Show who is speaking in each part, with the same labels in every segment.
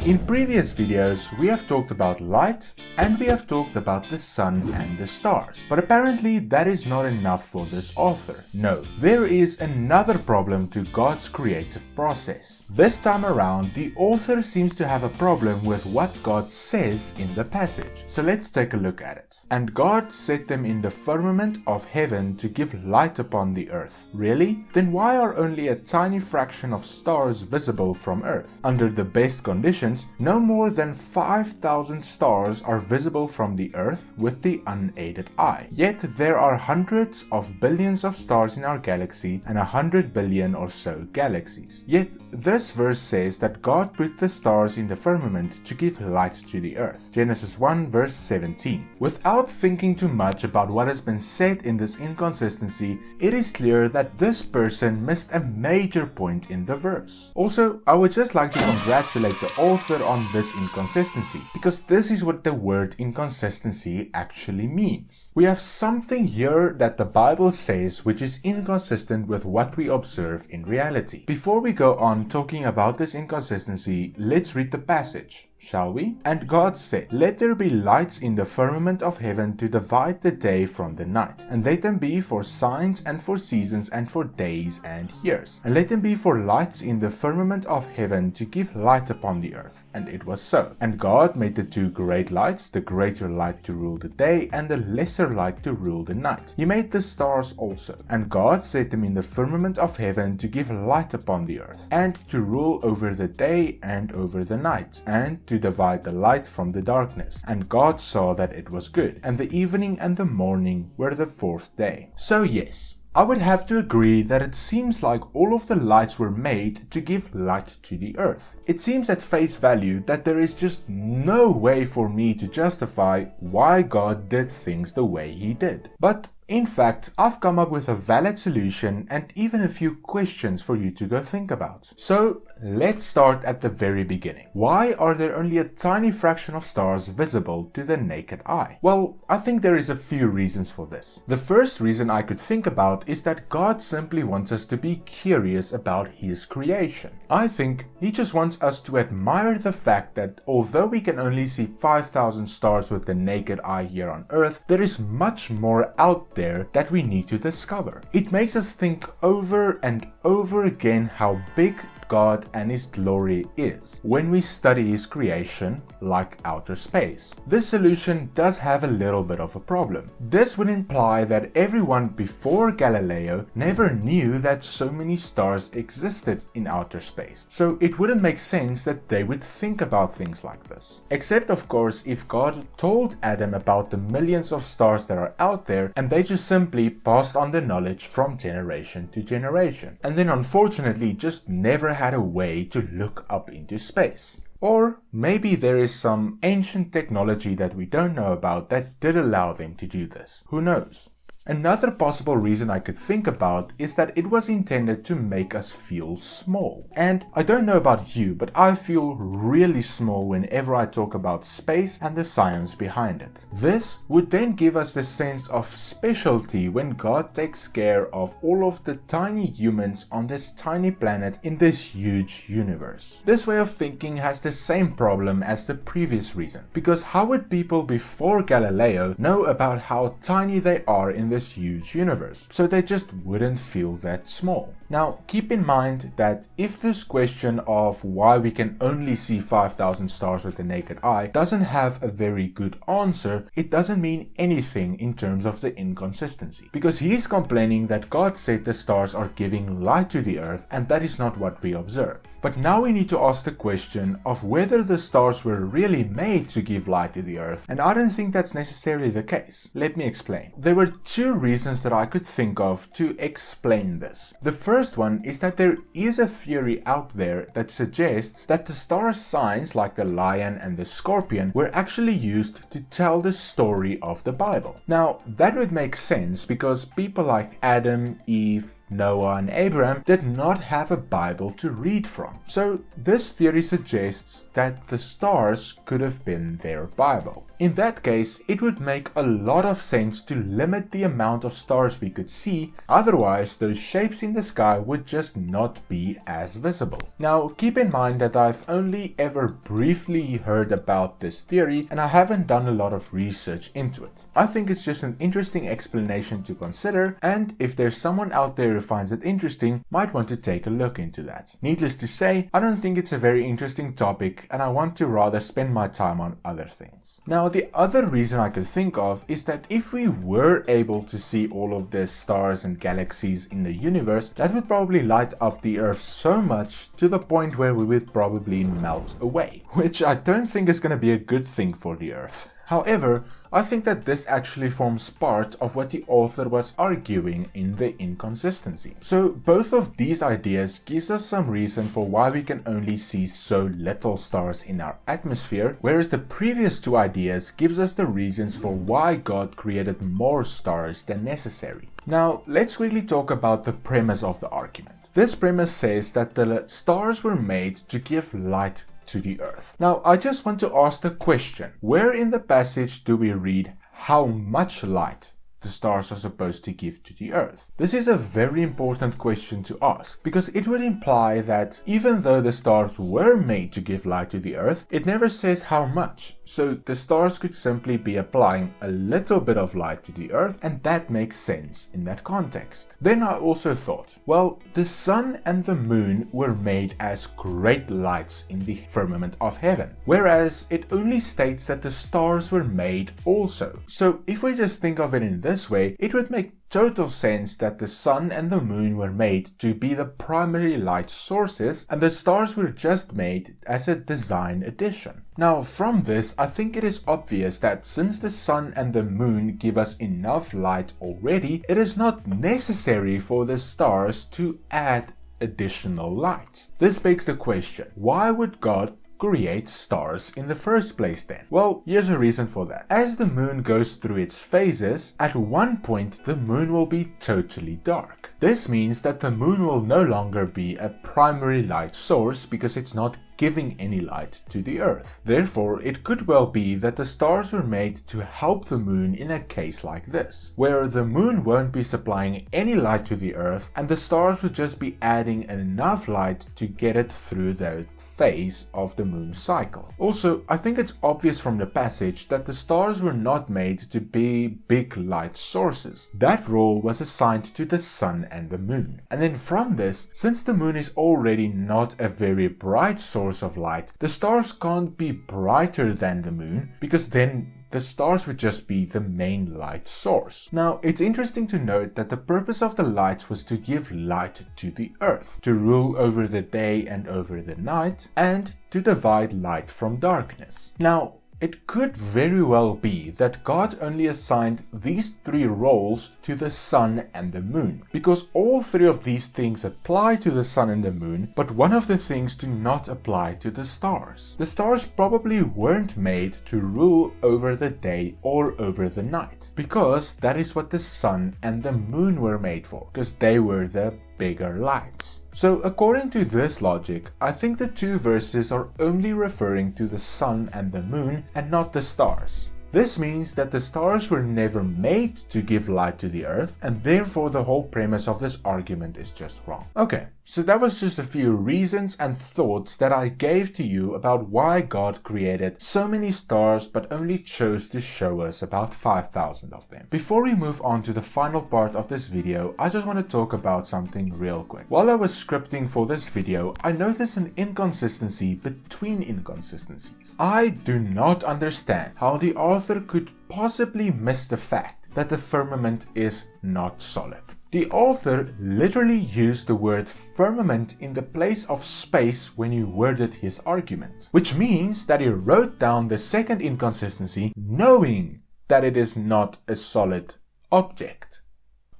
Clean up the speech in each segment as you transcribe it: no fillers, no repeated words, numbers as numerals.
Speaker 1: In previous videos, we have talked about light and we have talked about the sun and the stars. But apparently that is not enough for this author. No, there is another problem to God's creative process. This time around, the author seems to have a problem with what God says in the passage. So let's take a look at it. And God set them in the firmament of heaven to give light upon the earth. Really? Then why are only a tiny fraction of stars visible from Earth? Under the best conditions, no more than 5,000 stars are visible from the Earth with the unaided eye. Yet there are hundreds of billions of stars in our galaxy and 100 billion or so galaxies. Yet this verse says that God put the stars in the firmament to give light to the earth. Genesis 1 verse 17. Without thinking too much about what has been said in this inconsistency, it is clear that this person missed a major point in the verse. Also, I would just like to congratulate the author on this inconsistency, because this is what the word inconsistency actually means. We have something here that the Bible says which is inconsistent with what we observe in reality. Before we go on talking about this inconsistency, let's read the passage. Shall we? And God said, Let there be lights in the firmament of heaven to divide the day from the night, and let them be for signs and for seasons and for days and years, and let them be for lights in the firmament of heaven to give light upon the earth. And it was so. And God made the two great lights, the greater light to rule the day, and the lesser light to rule the night. He made the stars also. And God set them in the firmament of heaven to give light upon the earth, and to rule over the day and over the night, and to divide the light from the darkness. And God saw that it was good. And the evening and the morning were the fourth day. So yes, I would have to agree that it seems like all of the lights were made to give light to the earth. It seems at face value that there is just no way for me to justify why God did things the way he did. But in fact, I've come up with a valid solution and even a few questions for you to go think about. So let's start at the very beginning. Why are there only a tiny fraction of stars visible to the naked eye? Well, I think there is a few reasons for this. The first reason I could think about is that God simply wants us to be curious about his creation. I think he just wants us to admire the fact that although we can only see 5,000 stars with the naked eye here on Earth, there is much more out there that we need to discover. It makes us think over and over again how big God and his glory is when we study his creation like outer space. This solution does have a little bit of a problem. This would imply that everyone before Galileo never knew that so many stars existed in outer space. So it wouldn't make sense that they would think about things like this. Except of course if God told Adam about the millions of stars that are out there and they just simply passed on the knowledge from generation to generation. And then unfortunately just never had a way to look up into space. Or maybe there is some ancient technology that we don't know about that did allow them to do this. Who knows? Another possible reason I could think about is that it was intended to make us feel small. And I don't know about you, but I feel really small whenever I talk about space and the science behind it. This would then give us the sense of specialty when God takes care of all of the tiny humans on this tiny planet in this huge universe. This way of thinking has the same problem as the previous reason, because how would people before Galileo know about how tiny they are in this huge universe? So they just wouldn't feel that small. Now keep in mind that if this question of why we can only see 5,000 stars with the naked eye doesn't have a very good answer, it doesn't mean anything in terms of the inconsistency, because he's complaining that God said the stars are giving light to the earth and that is not what we observe. But now we need to ask the question of whether the stars were really made to give light to the earth, and I don't think that's necessarily the case. Let me explain. There were two reasons that I could think of to explain this. The first one is that there is a theory out there that suggests that the star signs like the lion and the scorpion were actually used to tell the story of the Bible. Now that would make sense because people like Adam, Eve, Noah and Abraham did not have a Bible to read from. So this theory suggests that the stars could have been their Bible. In that case, it would make a lot of sense to limit the amount of stars we could see, otherwise those shapes in the sky would just not be as visible. Now keep in mind that I've only ever briefly heard about this theory and I haven't done a lot of research into it. I think it's just an interesting explanation to consider, and if there's someone out there who finds it interesting, might want to take a look into that. Needless to say, I don't think it's a very interesting topic and I want to rather spend my time on other things. Now the other reason I could think of is that if we were able to see all of the stars and galaxies in the universe, that would probably light up the Earth so much to the point where we would probably melt away, which I don't think is going to be a good thing for the Earth. However, I think that this actually forms part of what the author was arguing in the Inconsistency. So both of these ideas gives us some reason for why we can only see so little stars in our atmosphere, whereas the previous two ideas gives us the reasons for why God created more stars than necessary. Now let's quickly talk about the premise of the argument. This premise says that the stars were made to give light to the Earth. Now I just want to ask the question, where in the passage do we read how much light the stars are supposed to give to the Earth? This is a very important question to ask, because it would imply that even though the stars were made to give light to the Earth, it never says how much. So the stars could simply be applying a little bit of light to the Earth, and that makes sense in that context. Then I also thought, well, the sun and the moon were made as great lights in the firmament of heaven, whereas it only states that the stars were made also. So if we just think of it in this way, it would make total sense that the sun and the moon were made to be the primary light sources and the stars were just made as a design addition. Now from this, I think it is obvious that since the sun and the moon give us enough light already, it is not necessary for the stars to add additional light. This begs the question, why would God create stars in the first place then? Well, here's a reason for that. As the moon goes through its phases, at one point the moon will be totally dark. This means that the moon will no longer be a primary light source because it's not giving any light to the Earth. Therefore, it could well be that the stars were made to help the moon in a case like this, where the moon won't be supplying any light to the Earth and the stars would just be adding enough light to get it through the phase of the moon cycle. Also, I think it's obvious from the passage that the stars were not made to be big light sources. That role was assigned to the sun and the moon. And then from this, since the moon is already not a very bright source of light, the stars can't be brighter than the moon, because then the stars would just be the main light source. Now, it's interesting to note that the purpose of the light was to give light to the Earth, to rule over the day and over the night, and to divide light from darkness. Now, it could very well be that God only assigned these three roles to the sun and the moon, because all three of these things apply to the sun and the moon, but one of the things do not apply to the stars. The stars probably weren't made to rule over the day or over the night, because that is what the sun and the moon were made for, because they were the bigger lights. So according to this logic, I think the two verses are only referring to the sun and the moon and not the stars. This means that the stars were never made to give light to the Earth, and therefore the whole premise of this argument is just wrong. Okay, so that was just a few reasons and thoughts that I gave to you about why God created so many stars but only chose to show us about 5,000 of them. Before we move on to the final part of this video, I just want to talk about something real quick. While I was scripting for this video, I noticed an inconsistency between inconsistencies. I do not understand how the author could possibly miss the fact that the firmament is not solid. The author literally used the word firmament in the place of space when he worded his argument, which means that he wrote down the second inconsistency knowing that it is not a solid object.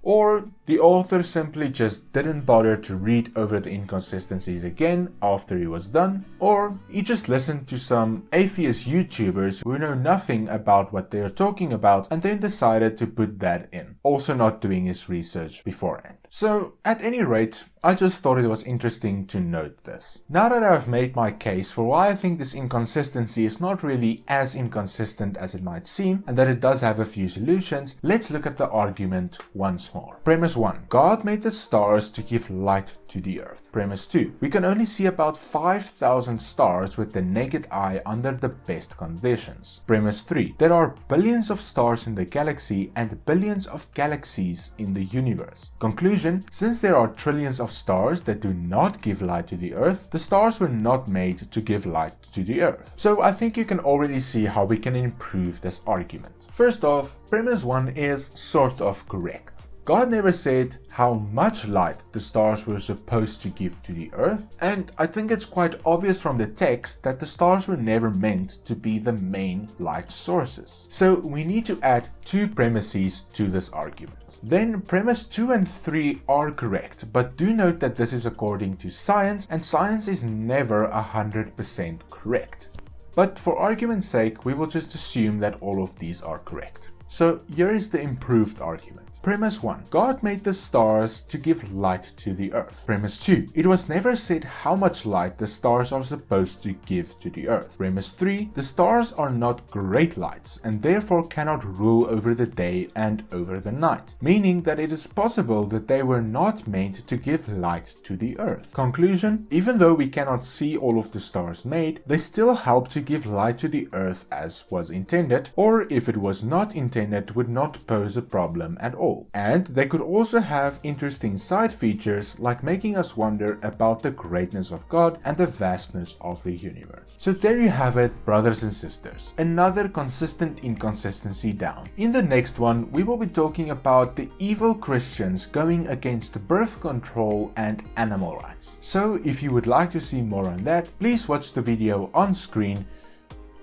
Speaker 1: Or the author simply just didn't bother to read over the inconsistencies again after he was done, or he just listened to some atheist YouTubers who know nothing about what they're talking about and then decided to put that in, also not doing his research beforehand. So at any rate, I just thought it was interesting to note this. Now that I've made my case for why I think this inconsistency is not really as inconsistent as it might seem, and that it does have a few solutions, let's look at the argument once more. Premise 1. God made the stars to give light to the earth. Premise 2. We can only see about 5,000 stars with the naked eye under the best conditions. Premise 3. There are billions of stars in the galaxy and billions of galaxies in the universe. Conclusion. Since there are trillions of stars that do not give light to the earth, the stars were not made to give light to the earth. So I think you can already see how we can improve this argument. First off, premise 1 is sort of correct. God never said how much light the stars were supposed to give to the earth, and I think it's quite obvious from the text that the stars were never meant to be the main light sources. So we need to add 2 premises to this argument. Then premise 2 and 3 are correct, but do note that this is according to science, and science is never 100% correct. But for argument's sake, we will just assume that all of these are correct. So here is the improved argument. Premise 1. God made the stars to give light to the earth. Premise 2. It was never said how much light the stars are supposed to give to the earth. Premise 3. The stars are not great lights and therefore cannot rule over the day and over the night, meaning that it is possible that they were not meant to give light to the earth. Conclusion. Even though we cannot see all of the stars made, they still help to give light to the earth as was intended, or if it was not intended, would not pose a problem at all. And they could also have interesting side features like making us wonder about the greatness of God and the vastness of the universe. So there you have it, brothers and sisters. Another consistent inconsistency down. In the next one, we will be talking about the evil Christians going against birth control and animal rights. So if you would like to see more on that, please watch the video on screen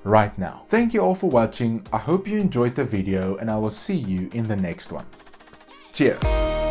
Speaker 1: right now. Thank you all for watching. I hope you enjoyed the video and I will see you in the next one. Cheers!